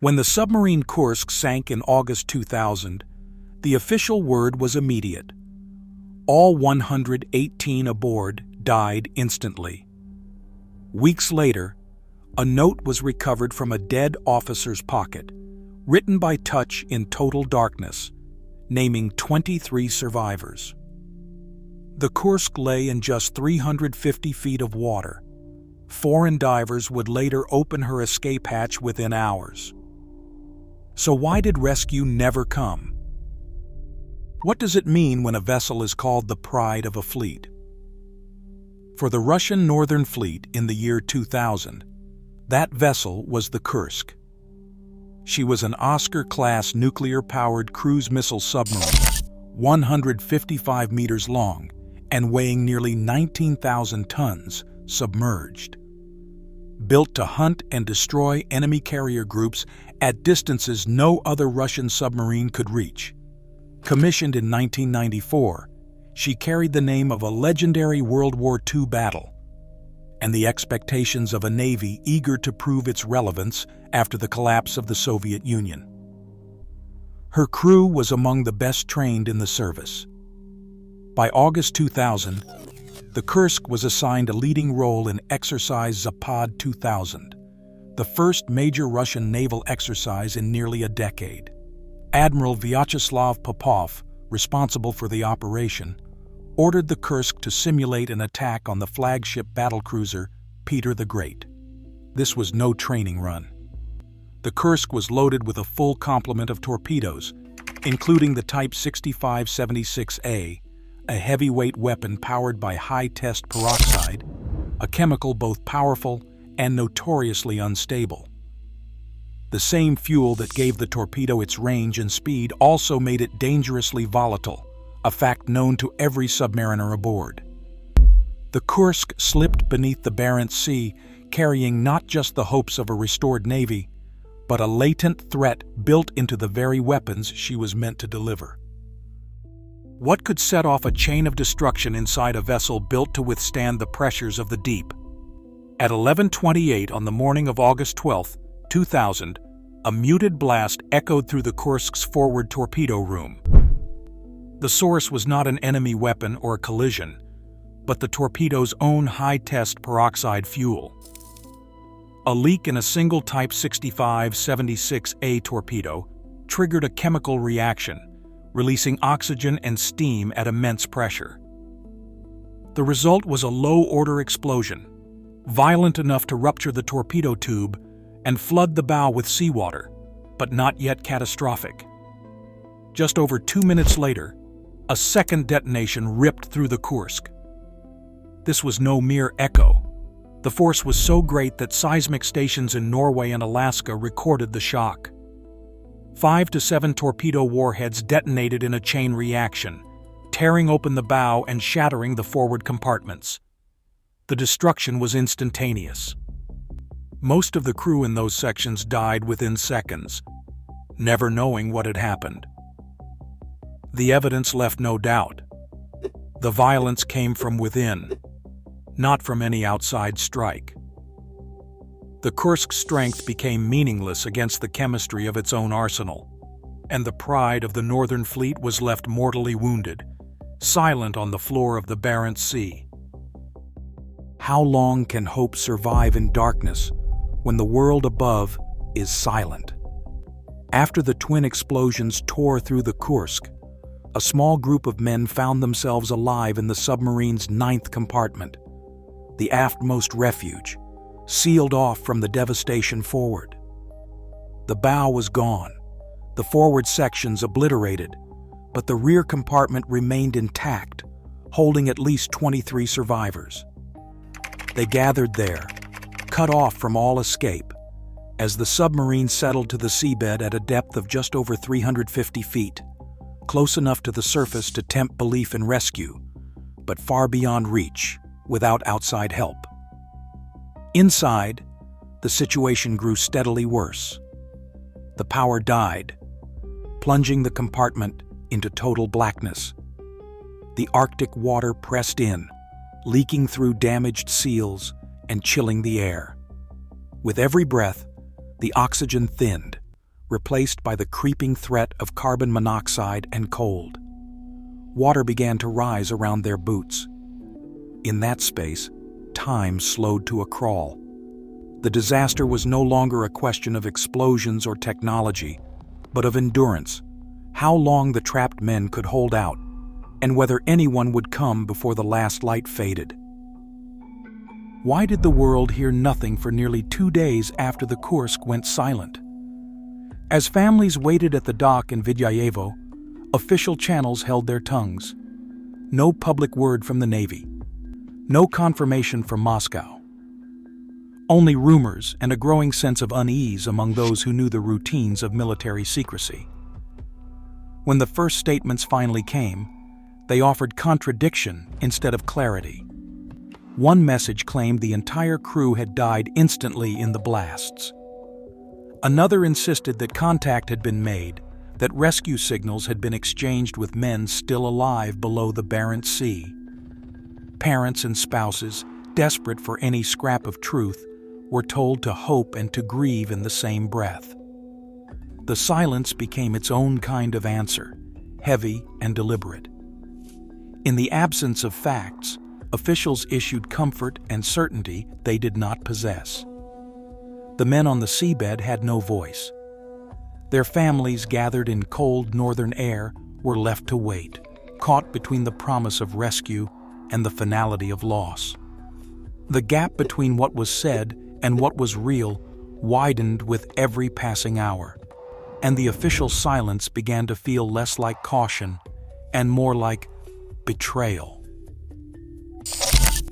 When the submarine Kursk sank in August 2000, the official word was immediate. All 118 aboard died instantly. Weeks later, a note was recovered from a dead officer's pocket, written by touch in total darkness, naming 23 survivors. The Kursk lay in just 350 feet of water. Foreign divers would later open her escape hatch within hours. So why did rescue never come? What does it mean when a vessel is called the pride of a fleet? For the Russian Northern Fleet in the year 2000, that vessel was the Kursk. She was an Oscar-class nuclear-powered cruise missile submarine, 155 meters long and weighing nearly 19,000 tons, submerged. Built to hunt and destroy enemy carrier groups at distances no other Russian submarine could reach. Commissioned in 1994, she carried the name of a legendary World War II battle and the expectations of a Navy eager to prove its relevance after the collapse of the Soviet Union. Her crew was among the best trained in the service. By August 2000, the Kursk was assigned a leading role in Exercise Zapad 2000, the first major Russian naval exercise in nearly a decade. Admiral Vyacheslav Popov, responsible for the operation, ordered the Kursk to simulate an attack on the flagship battlecruiser Peter the Great. This was no training run. The Kursk was loaded with a full complement of torpedoes, including the Type 6576A, a heavyweight weapon powered by high-test peroxide, a chemical both powerful and notoriously unstable. The same fuel that gave the torpedo its range and speed also made it dangerously volatile, a fact known to every submariner aboard. The Kursk slipped beneath the Barents Sea, carrying not just the hopes of a restored navy, but a latent threat built into the very weapons she was meant to deliver. What could set off a chain of destruction inside a vessel built to withstand the pressures of the deep? At 11:28 on the morning of August 12, 2000, a muted blast echoed through the Kursk's forward torpedo room. The source was not an enemy weapon or a collision, but the torpedo's own high-test peroxide fuel. A leak in a single Type 6576A torpedo triggered a chemical reaction, releasing oxygen and steam at immense pressure. The result was a low-order explosion, violent enough to rupture the torpedo tube and flood the bow with seawater, but not yet catastrophic. Just over 2 minutes later, a second detonation ripped through the Kursk. This was no mere echo. The force was so great that seismic stations in Norway and Alaska recorded the shock. 5 to 7 torpedo warheads detonated in a chain reaction, tearing open the bow and shattering the forward compartments. The destruction was instantaneous. Most of the crew in those sections died within seconds, never knowing what had happened. The evidence left no doubt. The violence came from within, not from any outside strike. The Kursk's strength became meaningless against the chemistry of its own arsenal, and the pride of the Northern Fleet was left mortally wounded, silent on the floor of the Barents Sea. How long can hope survive in darkness when the world above is silent? After the twin explosions tore through the Kursk, a small group of men found themselves alive in the submarine's 9th compartment, the aftmost refuge, sealed off from the devastation forward. The bow was gone, the forward sections obliterated, but the rear compartment remained intact, holding at least 23 survivors. They gathered there, cut off from all escape, as the submarine settled to the seabed at a depth of just over 350 feet, close enough to the surface to tempt belief in rescue, but far beyond reach, without outside help. Inside, the situation grew steadily worse. The power died, plunging the compartment into total blackness. The Arctic water pressed in, leaking through damaged seals and chilling the air. With every breath, the oxygen thinned, replaced by the creeping threat of carbon monoxide and cold. Water began to rise around their boots. In that space, time slowed to a crawl. The disaster was no longer a question of explosions or technology, but of endurance, how long the trapped men could hold out, and whether anyone would come before the last light faded. Why did the world hear nothing for nearly 2 days after the Kursk went silent? As families waited at the dock in Vidyayevo, official channels held their tongues. No public word from the Navy. No confirmation from Moscow. Only rumors and a growing sense of unease among those who knew the routines of military secrecy. When the first statements finally came, they offered contradiction instead of clarity. One message claimed the entire crew had died instantly in the blasts. Another insisted that contact had been made, that rescue signals had been exchanged with men still alive below the Barents Sea. Parents and spouses, desperate for any scrap of truth, were told to hope and to grieve in the same breath. The silence became its own kind of answer, heavy and deliberate. In the absence of facts, officials issued comfort and certainty they did not possess. The men on the seabed had no voice. Their families, gathered in cold northern air, were left to wait, caught between the promise of rescue and the finality of loss. The gap between what was said and what was real widened with every passing hour, and the official silence began to feel less like caution and more like betrayal.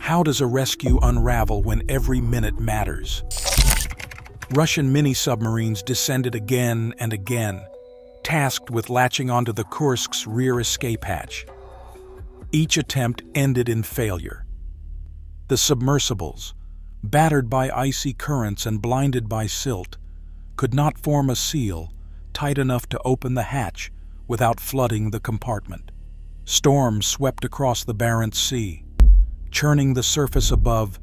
How does a rescue unravel when every minute matters? Russian mini-submarines descended again and again, tasked with latching onto the Kursk's rear escape hatch. Each attempt ended in failure. The submersibles, battered by icy currents and blinded by silt, could not form a seal tight enough to open the hatch without flooding the compartment. Storms swept across the Barents Sea, churning the surface above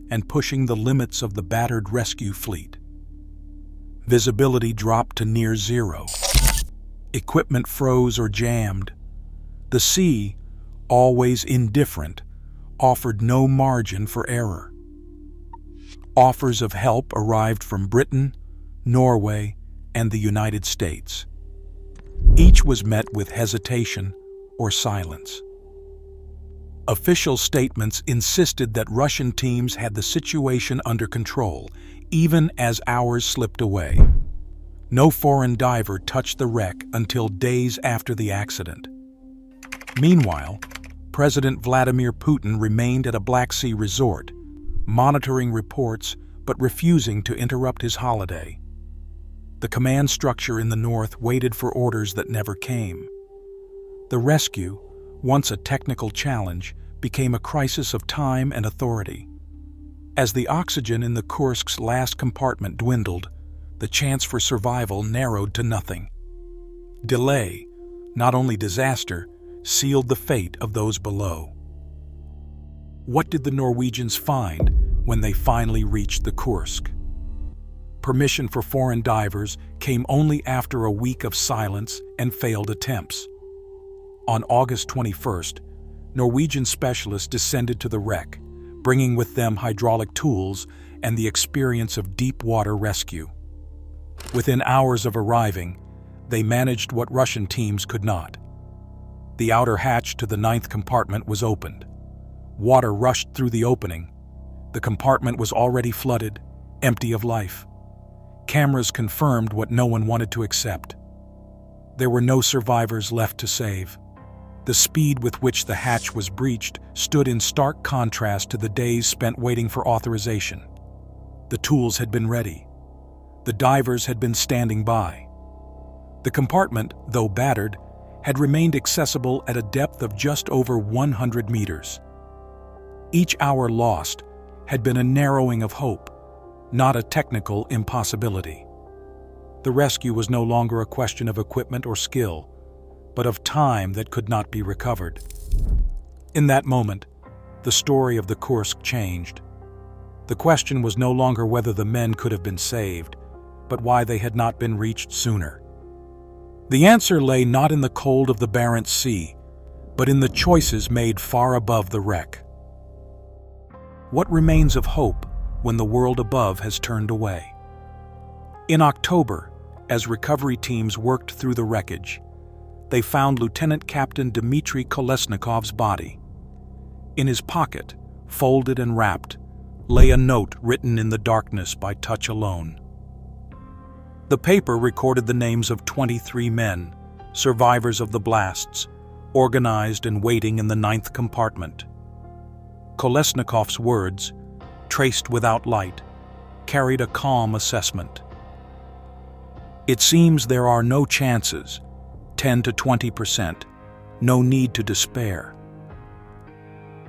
and pushing the limits of the battered rescue fleet. Visibility dropped to near zero. Equipment froze or jammed. The sea, always indifferent, offered no margin for error. Offers of help arrived from Britain, Norway, and the United States. Each was met with hesitation or silence. Official statements insisted that Russian teams had the situation under control, even as hours slipped away. No foreign diver touched the wreck until days after the accident. Meanwhile, President Vladimir Putin remained at a Black Sea resort, monitoring reports but refusing to interrupt his holiday. The command structure in the north waited for orders that never came. The rescue, once a technical challenge, became a crisis of time and authority. As the oxygen in the Kursk's last compartment dwindled, the chance for survival narrowed to nothing. Delay, not only disaster, sealed the fate of those below. What did the Norwegians find when they finally reached the Kursk? Permission for foreign divers came only after a week of silence and failed attempts. On August 21st, Norwegian specialists descended to the wreck, bringing with them hydraulic tools and the experience of deep water rescue. Within hours of arriving, they managed what Russian teams could not. The outer hatch to the 9th compartment was opened. Water rushed through the opening. The compartment was already flooded, empty of life. Cameras confirmed what no one wanted to accept. There were no survivors left to save. The speed with which the hatch was breached stood in stark contrast to the days spent waiting for authorization. The tools had been ready. The divers had been standing by. The compartment, though battered, had remained accessible at a depth of just over 100 meters. Each hour lost had been a narrowing of hope, not a technical impossibility. The rescue was no longer a question of equipment or skill, but of time that could not be recovered. In that moment, the story of the Kursk changed. The question was no longer whether the men could have been saved, but why they had not been reached sooner. The answer lay not in the cold of the Barents Sea, but in the choices made far above the wreck. What remains of hope when the world above has turned away? In October, as recovery teams worked through the wreckage, they found Lieutenant Captain Dmitry Kolesnikov's body. In his pocket, folded and wrapped, lay a note written in the darkness by touch alone. The paper recorded the names of 23 men, survivors of the blasts, organized and waiting in the 9th compartment. Kolesnikov's words, traced without light, carried a calm assessment. It seems there are no chances, 10 to 20%, no need to despair.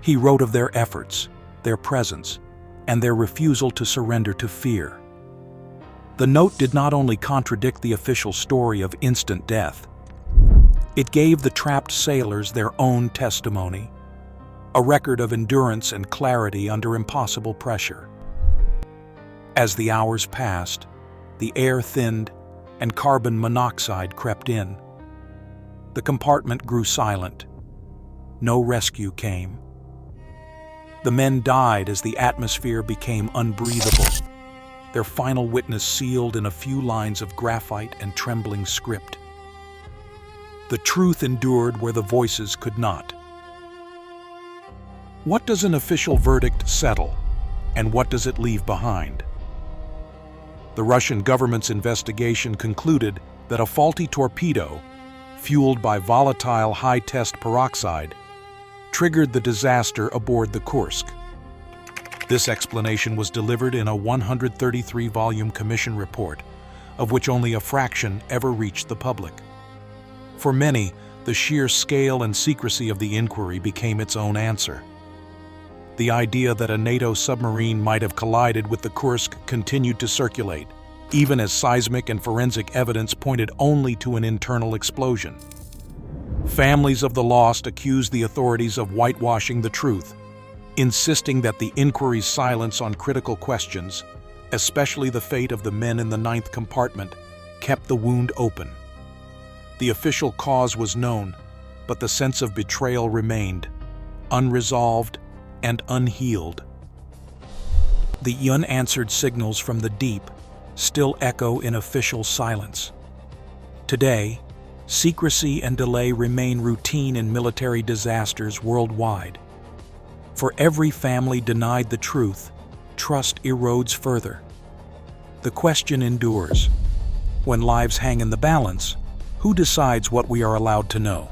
He wrote of their efforts, their presence, and their refusal to surrender to fear. The note did not only contradict the official story of instant death, it gave the trapped sailors their own testimony, a record of endurance and clarity under impossible pressure. As the hours passed, the air thinned and carbon monoxide crept in. The compartment grew silent. No rescue came. The men died as the atmosphere became unbreathable, their final witness sealed in a few lines of graphite and trembling script. The truth endured where the voices could not. What does an official verdict settle, and what does it leave behind? The Russian government's investigation concluded that a faulty torpedo, fueled by volatile high-test peroxide, triggered the disaster aboard the Kursk. This explanation was delivered in a 133-volume commission report, of which only a fraction ever reached the public. For many, the sheer scale and secrecy of the inquiry became its own answer. The idea that a NATO submarine might have collided with the Kursk continued to circulate, even as seismic and forensic evidence pointed only to an internal explosion. Families of the lost accused the authorities of whitewashing the truth, insisting that the inquiry's silence on critical questions, especially the fate of the men in the 9th compartment, kept the wound open. The official cause was known, but the sense of betrayal remained, unresolved and unhealed. The unanswered signals from the deep still echo in official silence. Today, secrecy and delay remain routine in military disasters worldwide. For every family denied the truth, trust erodes further. The question endures: when lives hang in the balance, who decides what we are allowed to know?